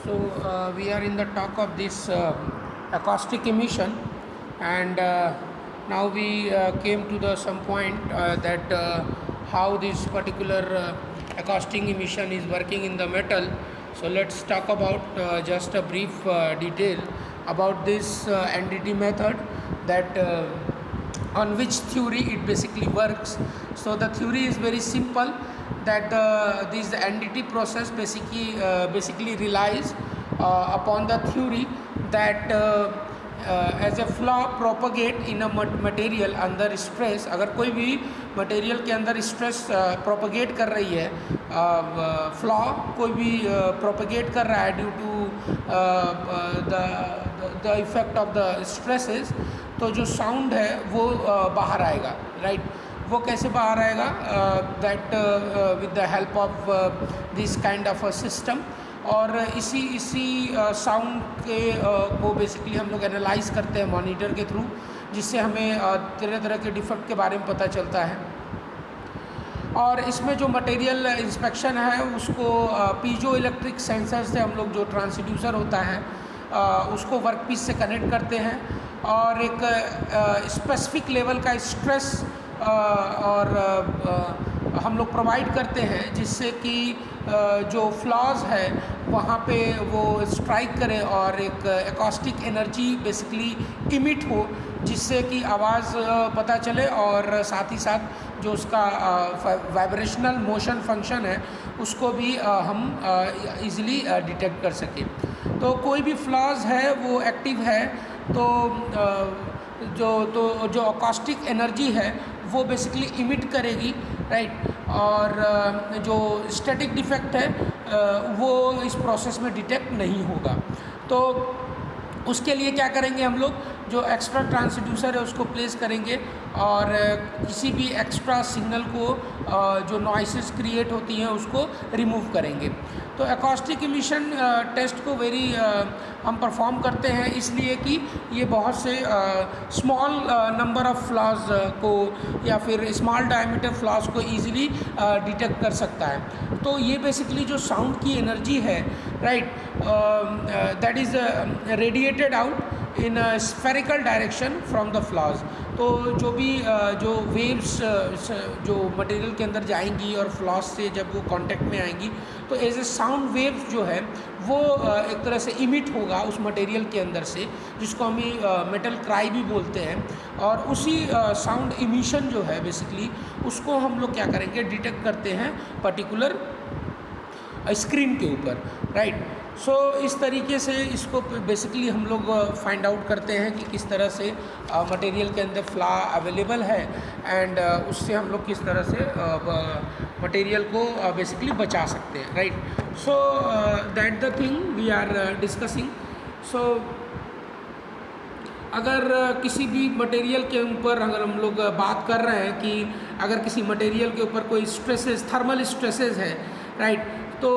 We are in the talk of this acoustic emission, and now we came to the some point that how this particular acoustic emission is working in the metal. So let's talk about just a brief detail about this NDT method, that on which theory it basically works. So the theory is very simple, that this NDT process basically relies upon the theory that as a flaw propagate in a material under stress. अगर कोई भी material के अंदर stress propagate कर रही है, flaw कोई भी प्रोपगेट कर रहा है due to the effect of the stresses, तो जो साउंड है वो बाहर आएगा, राइट। वो कैसे बाहर आएगा? That with the help of this kind of a system. और इसी साउंड के को बेसिकली हम लोग एनालाइज करते हैं मॉनिटर के थ्रू, जिससे हमें तरह तरह के डिफेक्ट के बारे में पता चलता है। और इसमें जो मटेरियल इंस्पेक्शन है उसको पीजो इलेक्ट्रिक सेंसर से हम लोग, जो ट्रांसड्यूसर होता है उसको वर्कपीस से कनेक्ट करते हैं, और एक स्पेसिफिक लेवल का स्ट्रेस और हम लोग प्रोवाइड करते हैं, जिससे कि जो फ्लॉज है वहाँ पे वो स्ट्राइक करे और एक एकॉस्टिक एनर्जी बेसिकली इमिट हो, जिससे कि आवाज़ पता चले, और साथ ही साथ जो उसका वाइब्रेशनल मोशन फंक्शन है उसको भी हम इजीली डिटेक्ट कर सकें। तो कोई भी फ्लॉज है वो एक्टिव है, तो जो एकॉस्टिक एनर्जी है वो बेसिकली इमिट करेगी, राइट। और जो स्टैटिक डिफेक्ट है वो इस प्रोसेस में डिटेक्ट नहीं होगा। तो उसके लिए क्या करेंगे हम लोग, जो एक्स्ट्रा ट्रांसड्यूसर है उसको प्लेस करेंगे, और किसी भी एक्स्ट्रा सिग्नल को जो नॉइसेस क्रिएट होती हैं उसको रिमूव करेंगे। तो एकॉस्टिक इमिशन टेस्ट को हम परफॉर्म करते हैं, इसलिए कि ये बहुत से स्मॉल नंबर ऑफ फ्लॉज को या फिर स्मॉल डायमीटर फ्लॉज को ईजिली डिटेक्ट कर सकता है। तो ये बेसिकली जो साउंड की एनर्जी है, right, that is radiated out in spherical direction from the flaws. तो जो भी जो वेव्स जो मटेरियल के अंदर जाएंगी और फ्लॉज से जब वो कांटेक्ट में आएंगी, तो एज ए साउंड वेव्स जो है वो एक तरह से इमिट होगा उस मटेरियल के अंदर से, जिसको हम मेटल क्राई भी बोलते हैं। और उसी साउंड इमिशन जो है बेसिकली उसको हम लोग क्या करेंगे, डिटेक्ट करते हैं पर्टिकुलर स्क्रीन के ऊपर, राइट। सो इस तरीके से इसको बेसिकली हम लोग फाइंड आउट करते हैं कि किस तरह से मटेरियल के अंदर फ्लॉ अवेलेबल है, एंड उससे हम लोग किस तरह से मटेरियल को बेसिकली बचा सकते हैं, right. So that the thing we are discussing. So अगर किसी भी मटेरियल के ऊपर अगर हम लोग बात कर रहे हैं कि अगर किसी मटेरियल के ऊपर कोई स्ट्रेसेस, थर्मल स्ट्रेसेस है, राइट, तो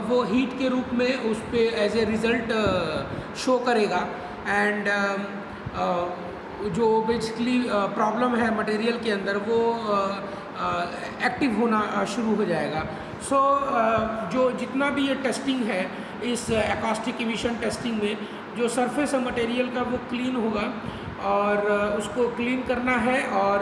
वो हीट के रूप में उस पर एज ए रिज़ल्ट शो करेगा, एंड जो बेसिकली प्रॉब्लम है मटेरियल के अंदर वो एक्टिव होना शुरू हो जाएगा। सो जो जितना भी ये टेस्टिंग है इस एकॉस्टिक इमिशन टेस्टिंग में, जो सरफेस है मटेरियल का वो क्लीन होगा, और उसको क्लीन करना है और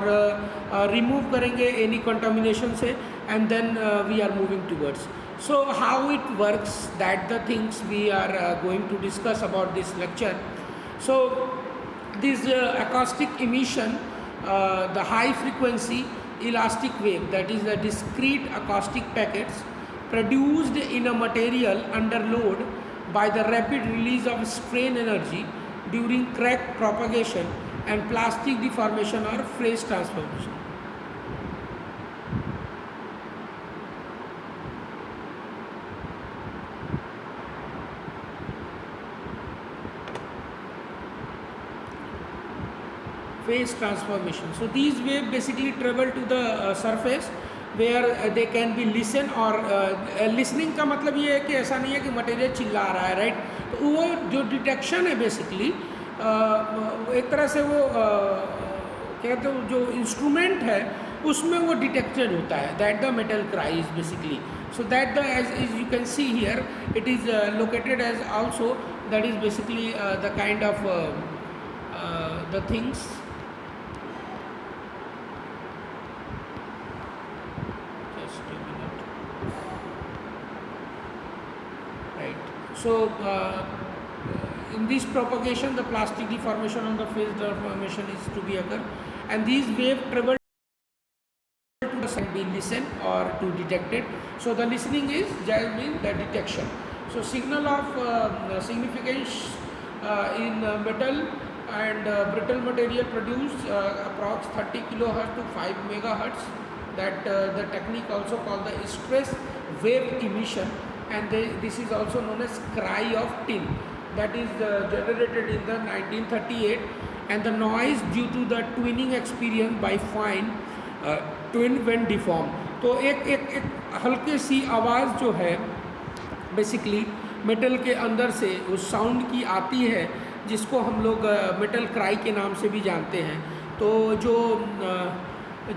रिमूव करेंगे एनी कंटामिनेशन से, and then we are moving towards. So how it works, that the things we are going to discuss about this lecture. So this acoustic emission, the high frequency elastic wave, that is the discrete acoustic packets produced in a material under load by the rapid release of strain energy during crack propagation and plastic deformation or phase transformation. Phase transformation. So these waves basically travel to the surface where they can be listen, और listening का मतलब ये है कि ऐसा नहीं है कि मटेरियल चिल्ला रहा है, राइट। तो वो जो डिटेक्शन है बेसिकली एक तरह से वो कहते हो जो इंस्ट्रूमेंट है उसमें वो डिटेक्टेड होता है, that the metal cry is basically, So that as you can see here, it is located as also, that is basically the kind of the things. Just a minute. Right. So in this propagation, the plastic deformation on the phase deformation is to be occur, and these wave travel can be listened or to detected. So the listening is just mean the detection. So signal of significance in metal and brittle material produce approx 30 kilohertz to 5 megahertz. That the technique also called the stress wave emission, and this is also known as cry of tin. That is generated in the 1938, and the noise due to the twinning experience by fine twin when deform. तो एक हल्के सी आवाज़ जो है basically metal के अंदर से उस साउंड की आती है, जिसको हम लोग मेटल क्राई के नाम से भी जानते हैं. तो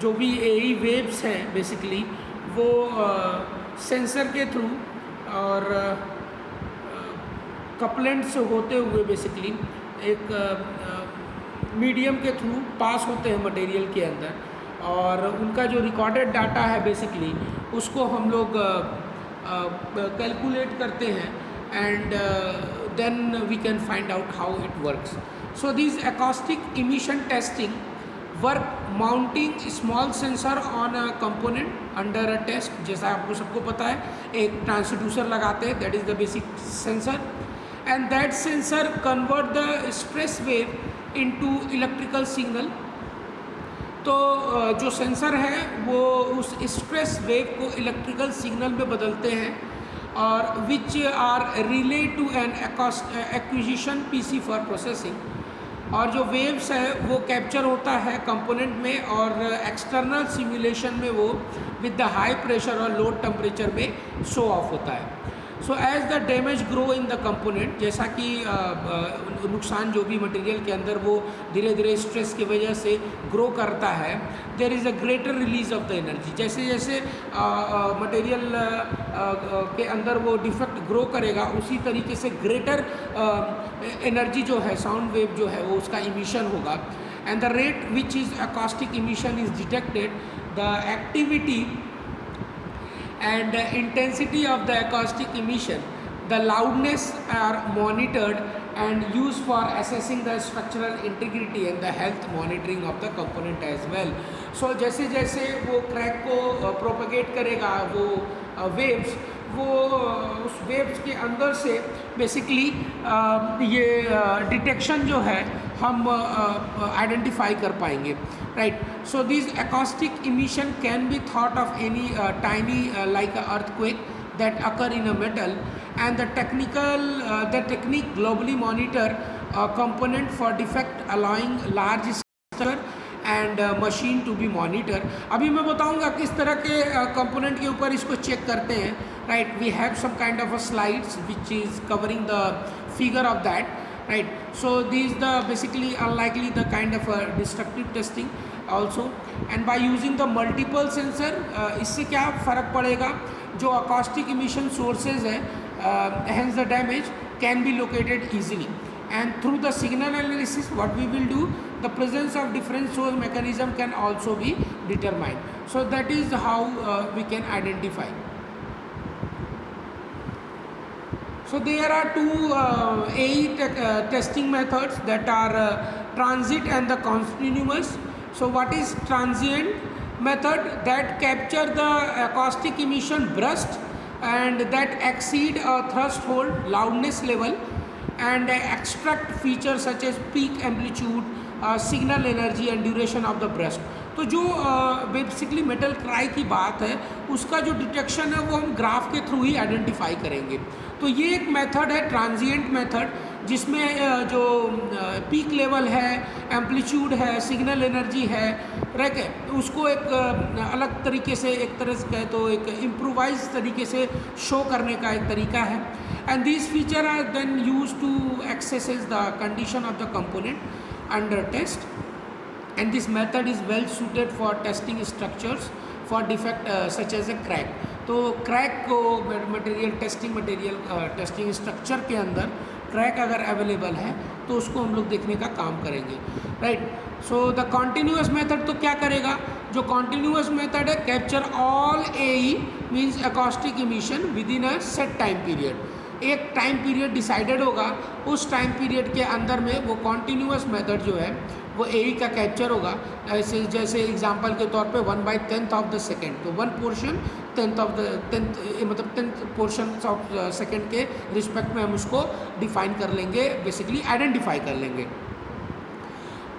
जो भी एई वेव्स हैं बेसिकली वो सेंसर के थ्रू और कपलेंट्स होते हुए बेसिकली एक मीडियम के थ्रू पास होते हैं मटेरियल के अंदर, और उनका जो रिकॉर्डेड डाटा है बेसिकली उसको हम लोग कैलकुलेट करते हैं, and then we can find out how it works. So this acoustic emission testing work mounting small sensor on a component under a test. जैसा आपको सबको पता है, एक ट्रांसड्यूसर लगाते हैं, that is the basic sensor, and that sensor convert the stress wave into electrical signal. तो जो सेंसर है वो उस स्ट्रेस वेव को इलेक्ट्रिकल सिग्नल में बदलते हैं, और which are relay to an acquisition PC for processing. और जो वेव्स है वो कैप्चर होता है कंपोनेंट में, और एक्सटर्नल सिमुलेशन में वो विद द हाई प्रेशर और लो टेम्परेचर में शो ऑफ होता है. So as the damage grow in the component, जैसा कि नुकसान जो भी मटेरियल के अंदर वो धीरे धीरे स्ट्रेस की वजह से ग्रो करता है, there is a greater release of the energy. जैसे जैसे मटेरियल के अंदर वो डिफेक्ट ग्रो करेगा, उसी तरीके से ग्रेटर एनर्जी जो है, साउंड वेव जो है वो उसका इमिशन होगा. And the rate which is acoustic emission is detected, the activity and intensity of the acoustic emission, the loudness are monitored and used for assessing the structural integrity and the health monitoring of the component as well. So जैसे जैसे वो crack को propagate करेगा वो waves, वो उस waves के अंदर से बेसिकली ये डिटेक्शन जो है हम आइडेंटिफाई कर पाएंगे, right. So this acoustic emission can be thought of any tiny like a earthquake that occur in a metal, and the technique globally monitor a component for defect, allowing large structure and machine to be monitor. अभी मैं बताऊंगा किस तरह के component के ऊपर इसको check करते हैं, right. We have some kind of a slides which is covering the figure of that, right. So these the basically unlikely the kind of a destructive testing also, and by using the multiple sensor इससे क्या फ़र्क पड़ेगा, जो acoustic emission sources है hence the damage can be located easily, and through the signal analysis what we will do, the presence of different source mechanism can also be determined. So that is how we can identify. So there are two AE testing methods, that are transit and the continuous. So what is transient method? That capture the acoustic emission burst and that exceed a threshold loudness level, and extract features such as peak amplitude, signal energy and duration of the burst. तो जो basically metal cry की बात है, उसका जो detection है वो हम ग्राफ के थ्रू ही आइडेंटिफाई करेंगे. तो ये एक मेथड है ट्रांजिएंट मेथड, जिसमें जो पीक लेवल है, एम्पलीट्यूड है, सिग्नल एनर्जी है, राइट, उसको एक अलग तरीके से, एक तरह से कहे तो एक इम्प्रोवाइज तरीके से शो करने का एक तरीका है. And this feature are then use to access the condition of the component under test, and this method is well suited for testing structures for defect such as a crack. तो crack को material testing structure के अंदर crack अगर available है तो उसको हम लोग देखने का काम करेंगे, right. So the continuous method तो क्या करेगा, जो कॉन्टिन्यूस मेथड है, capture all AE means acoustic emission with in a set time period. एक टाइम पीरियड डिसाइडेड होगा, उस टाइम पीरियड के अंदर में वो कॉन्टिन्यूस मेथड जो है वो एई का कैप्चर होगा। ऐसे जैसे एग्जांपल के तौर पे 1/10 ऑफ द सेकेंड, तो 1 portion 10th of the 10th मतलब 10th पोर्शन ऑफ सेकेंड के रिस्पेक्ट में हम उसको डिफाइन कर लेंगे, बेसिकली आइडेंटिफाई कर लेंगे।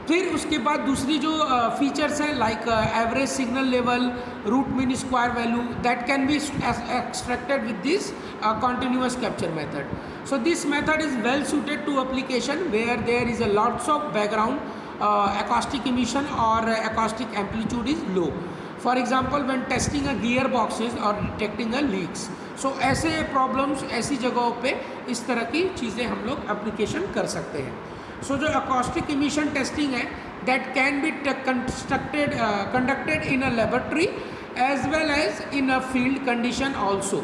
फिर उसके बाद दूसरी जो फीचर्स हैं like average signal level, root mean square value, that can be extracted with this continuous capture method. So this method is well suited to application where there is a lots of background acoustic emission or acoustic amplitude is low. For example, when testing a gearboxes or detecting a leaks. So ऐसे problems ऐसी जगहों पे इस तरह की चीज़ें हम लोग application कर सकते हैं। So जो acoustic emission testing है that can be conducted in a laboratory as well as in a field condition also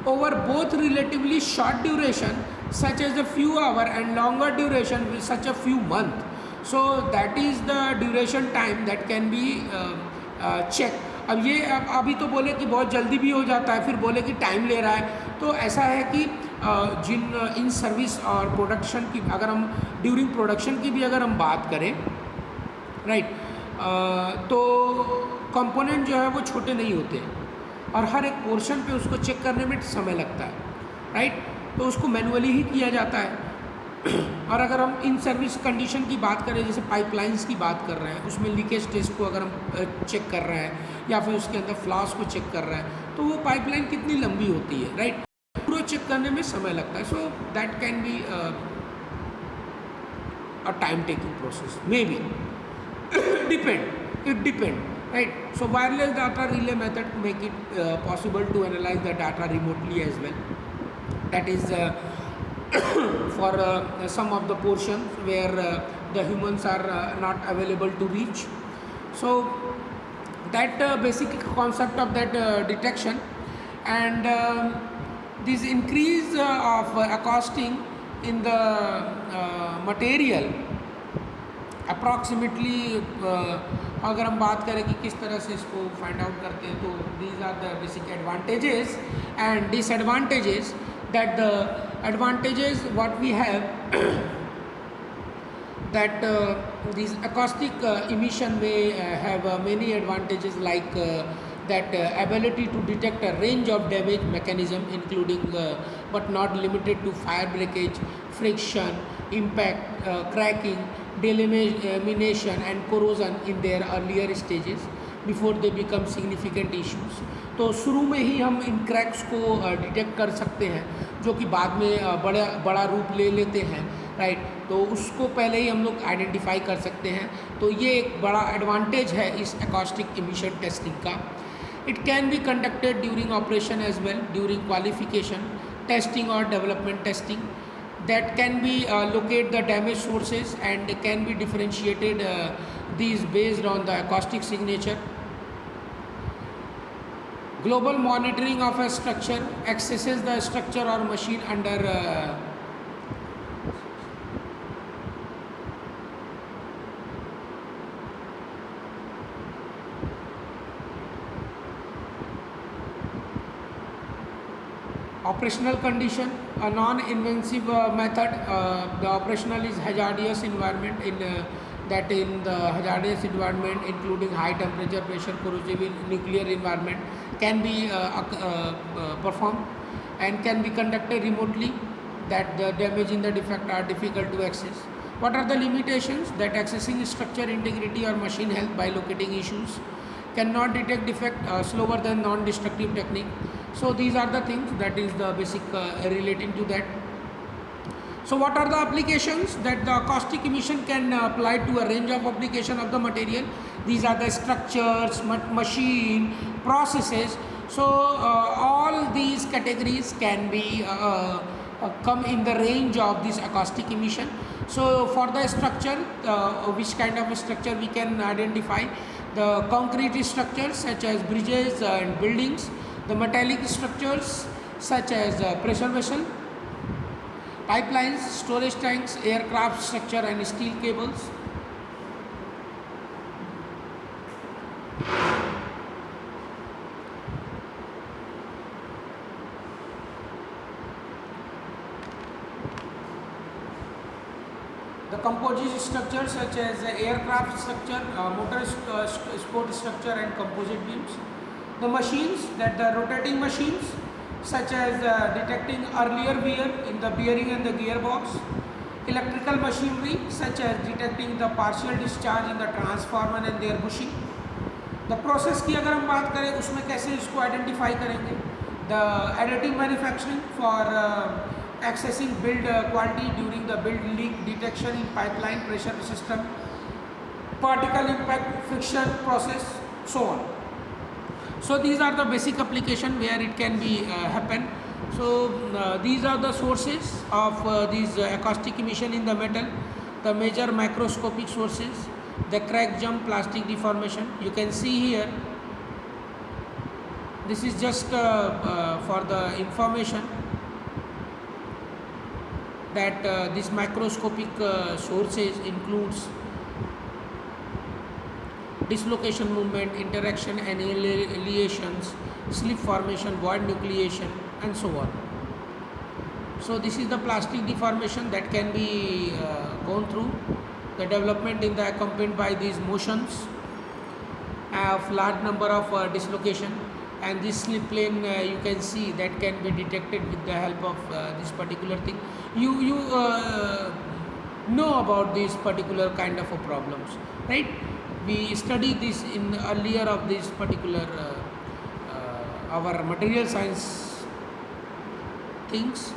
over both relatively short duration such as a few hour and longer duration with such a few month. So that is the duration time that can be checked. अब ये अभी तो बोले कि बहुत जल्दी भी हो जाता है, फिर बोले कि टाइम ले रहा है, तो ऐसा है कि जिन इन सर्विस और प्रोडक्शन की अगर हम ड्यूरिंग प्रोडक्शन की भी अगर हम बात करें, राइट, तो कंपोनेंट जो है वो छोटे नहीं होते और हर एक पोर्शन पे उसको चेक करने में समय लगता है, राइट, तो उसको मैनुअली ही किया जाता है। और अगर हम इन सर्विस कंडीशन की बात करें, जैसे पाइपलाइंस की बात कर रहे हैं, उसमें लीकेज टेस्ट को अगर हम चेक कर रहे हैं या फिर उसके अंदर फ्लॉस को चेक कर रहे हैं, तो वो पाइपलाइन कितनी लंबी होती है, राइट, पूरा चेक करने में समय लगता है। So that can be a time taking process, may be, it depend, right. So wireless data relay method make it possible to analyze the data remotely as well. That is for some of the portions where the humans are not available to reach. So that basic concept of that detection and this increase of acoustic in the material approximately अगर हम बात करें कि किस तरह से इसको find out करते हैं, तो these are the basic advantages and disadvantages. That the advantages what we have that these acoustic emission may have many advantages like that ability to detect a range of damage mechanism including but not limited to fire breakage, friction, impact, cracking, delamination and corrosion in their earlier stages before they become significant issues. तो शुरू में ही हम इन cracks को detect कर सकते हैं जो कि बाद में बड़ा रूप ले लेते हैं, राइट, तो उसको पहले ही हम लोग आइडेंटिफाई कर सकते हैं। तो ये एक बड़ा एडवांटेज है इस एकॉस्टिक इमिशन टेस्टिंग का। It can be conducted during operation as well, during qualification testing और development testing that can be locate the damage sources and can be differentiated these based on the acoustic signature. Global monitoring of a structure accesses the structure or machine under operational condition, a non-invasive method. The operational is hazardous environment in the hazardous environment including high temperature, pressure, corrosive nuclear environment can be performed and can be conducted remotely. That the damage in the defect are difficult to access. What are the limitations? That accessing structure integrity or machine health by locating issues, cannot detect defect slower than non-destructive technique. So these are the things that is the basic relating to that. So what are the applications? That the acoustic emission can apply to a range of application of the material. These are the structures, machine, processes. So all these categories can be come in the range of this acoustic emission. So for the structure, which kind of a structure we can identify? The concrete structures such as bridges and buildings, The metallic structures such as pressure vessel, pipelines, storage tanks, aircraft structure and steel cables. The composite structures such as aircraft structure, motor sport structure and composite beams. The machines, that the rotating machines such as detecting earlier wear in the bearing and the gearbox. Electrical machinery such as detecting the partial discharge in the transformer and their bushing. The process की अगर हम बात करें उसमें कैसे इसको identify करेंगे. The additive manufacturing for accessing build quality during the build leak detection in pipeline pressure system, particle impact friction process, so on. So these are the basic application where it can be happen. So these are the sources of these acoustic emission in the metal. The major microscopic sources, the crack jump, plastic deformation. You can see here, this is just for the information that this microscopic sources includes dislocation movement, interaction annihilations, slip formation, void nucleation and so on. So this is the plastic deformation that can be gone through. The development in the accompanied by these motions of large number of dislocation, and this slip plane you can see that can be detected with the help of this particular thing. You know about these particular kind of problems, right? We studied this in earlier of this particular our material science things.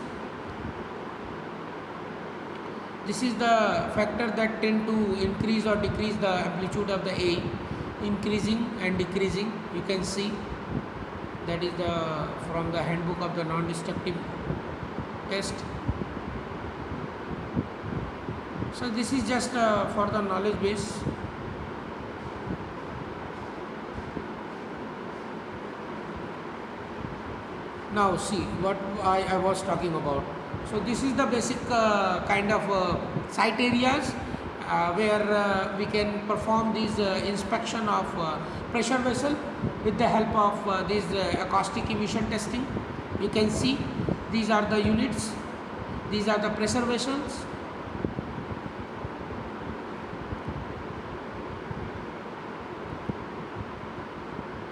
This is the factor that tend to increase or decrease the amplitude of the A, increasing and decreasing. You can see that is the from the handbook of the non-destructive test. So this is just for the knowledge base. Now see what I was talking about. So this is the basic kind of site areas where we can perform these inspection of pressure vessel with the help of this acoustic emission testing. You can see these are the units, these are the pressure vessels.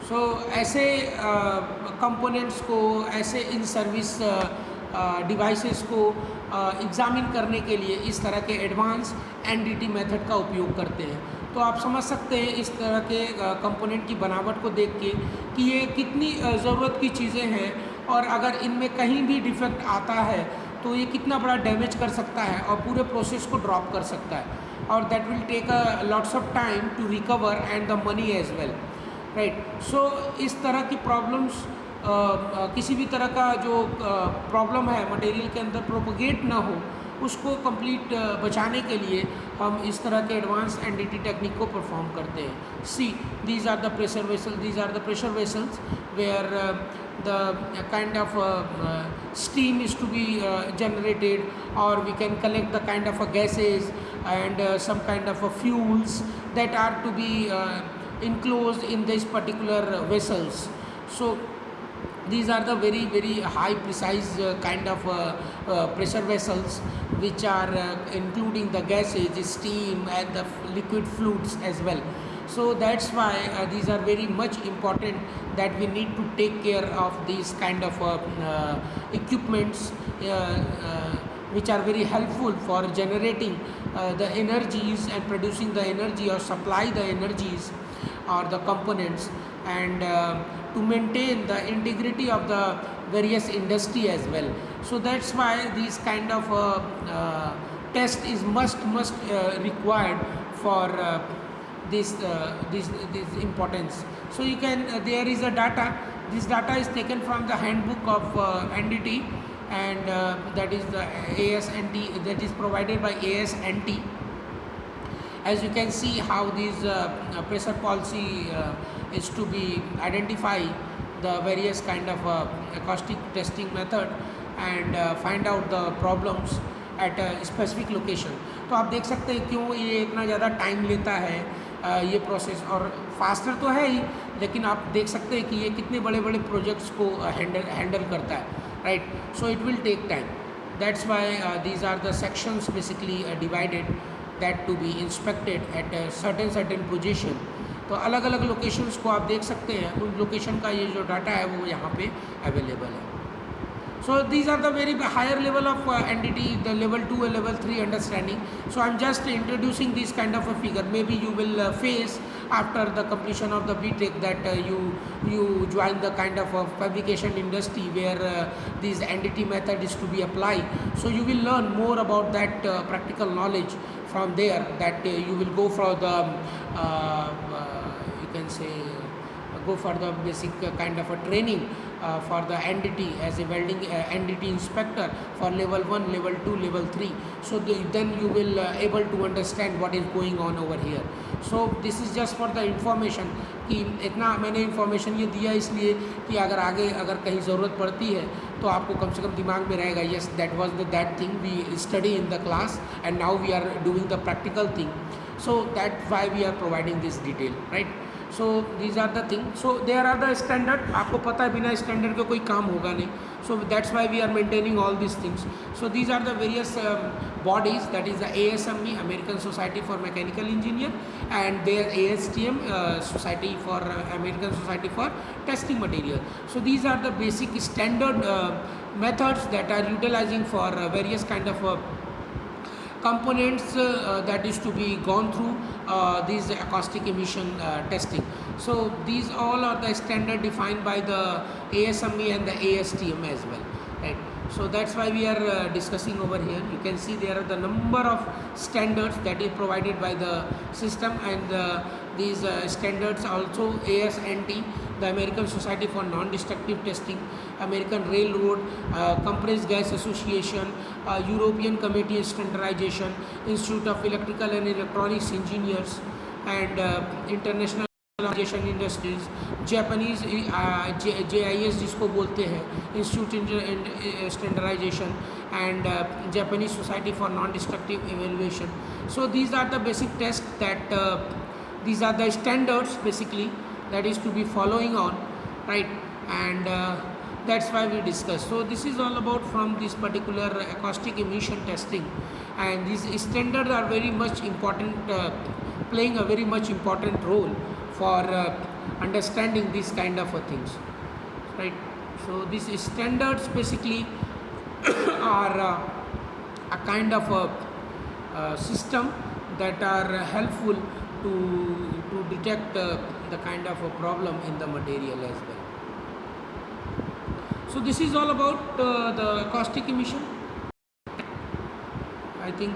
So ऐसे components को, ऐसे in service devices को examine करने के लिए इस तरह के एडवांस एनडीटी मेथड का उपयोग करते हैं. तो आप समझ सकते हैं इस तरह के कंपोनेंट की बनावट को देख के कि ये कितनी ज़रूरत की चीज़ें हैं, और अगर इनमें कहीं भी डिफेक्ट आता है तो ये कितना बड़ा डैमेज कर सकता है और पूरे प्रोसेस को ड्रॉप कर सकता है, और that will take a lots of time to recover and the money as well, right. So इस तरह की प्रॉब्लम्स किसी भी तरह का जो प्रॉब्लम है मटेरियल के अंदर प्रोपोगेट ना हो, उसको कंप्लीट बचाने के लिए हम इस तरह के एडवांस एनडीटी टेक्निक को परफॉर्म करते हैं. See these are the pressure vessel, these are the pressure vessels where the kind of steam is to be generated, or we can collect the kind of gases and some kind of fuels that are to be enclosed in these particular vessels. So these are the very very high precise kind of pressure vessels which are including the gases, steam and the liquid fluids as well. So that's why these are very much important, that we need to take care of these kind of equipments which are very helpful for generating the energies and producing the energy or supply the energies or the components, and to maintain the integrity of the various industry as well. So that's why these kind of test is must required for this importance. So you can there is a data. This data is taken from the handbook of NDT, and that is the ASNT, that is provided by ASNT. As you can see how this pressure policy is to be identified the various kind of acoustic testing method and find out the problems at a specific location. तो आप देख सकते हैं क्यों ये इतना ज़्यादा time लेता है ये प्रोसेस, और फास्टर तो है ही, लेकिन आप देख सकते हैं कि ये कितने बड़े बड़े प्रोजेक्ट्स को हैंडल करता है, right. So it will take time. That's why these are the sections basically divided that to be inspected at certain position. तो अलग अलग लोकेशंस को आप देख सकते हैं, उन लोकेशन का ये जो डाटा है वो यहाँ पे अवेलेबल है. So these are the very higher level of entity, the level 2 and level 3 understanding. So I'm just introducing this kind of a figure. Maybe you will face after the completion of the BTech that you join the kind of a fabrication industry where this entity method is to be applied. So you will learn more about that practical knowledge from there, that you will go for the you can say go for the basic kind of a training for the entity as a welding entity inspector for level 1, level 2, level 3. So then you will able to understand what is going on over here. So this is just for the information कि इतना मैंने information ये दिया इसलिए कि अगर आगे अगर कहीं ज़रूरत पड़ती है तो आपको कम से कम दिमाग में रहेगा, yes that was that thing we study in the class and now we are doing the practical thing. So that's why we are providing this detail, right. So these are the things. So there are the standard. आपको पता है बिना standard के कोई काम होगा नहीं. So that's why we are maintaining all these things. So these are the various bodies, that is the ASME, American Society for Mechanical Engineer, and their ASTM, Society for American Society for Testing Material. So these are the basic standard methods that are utilizing for various kind of components that is to be gone through these acoustic emission testing. So these all are the standard defined by the ASME and the ASTM as well, right. So that's why we are discussing over here. You can see there are the number of standards that is provided by the system, and these standards also ASNT, the American Society for Non-Destructive Testing, American Railroad, Compressed Gas Association, European Committee on Standardization, Institute of Electrical and Electronics Engineers, and International Organization Industries, Japanese JIS जिसको बोलते हैं, Institute in Standardization, and Japanese Society for Non-Destructive Evaluation. So these are the basic tests that these are the standards basically that is to be following on, right. And that's why we discuss. So this is all about from this particular acoustic emission testing, and these standards are very much important, playing a very much important role for understanding these kind of things, right. So these standards basically are a kind of a system that are helpful to detect the kind of a problem in the material as well. So this is all about the acoustic emission. I think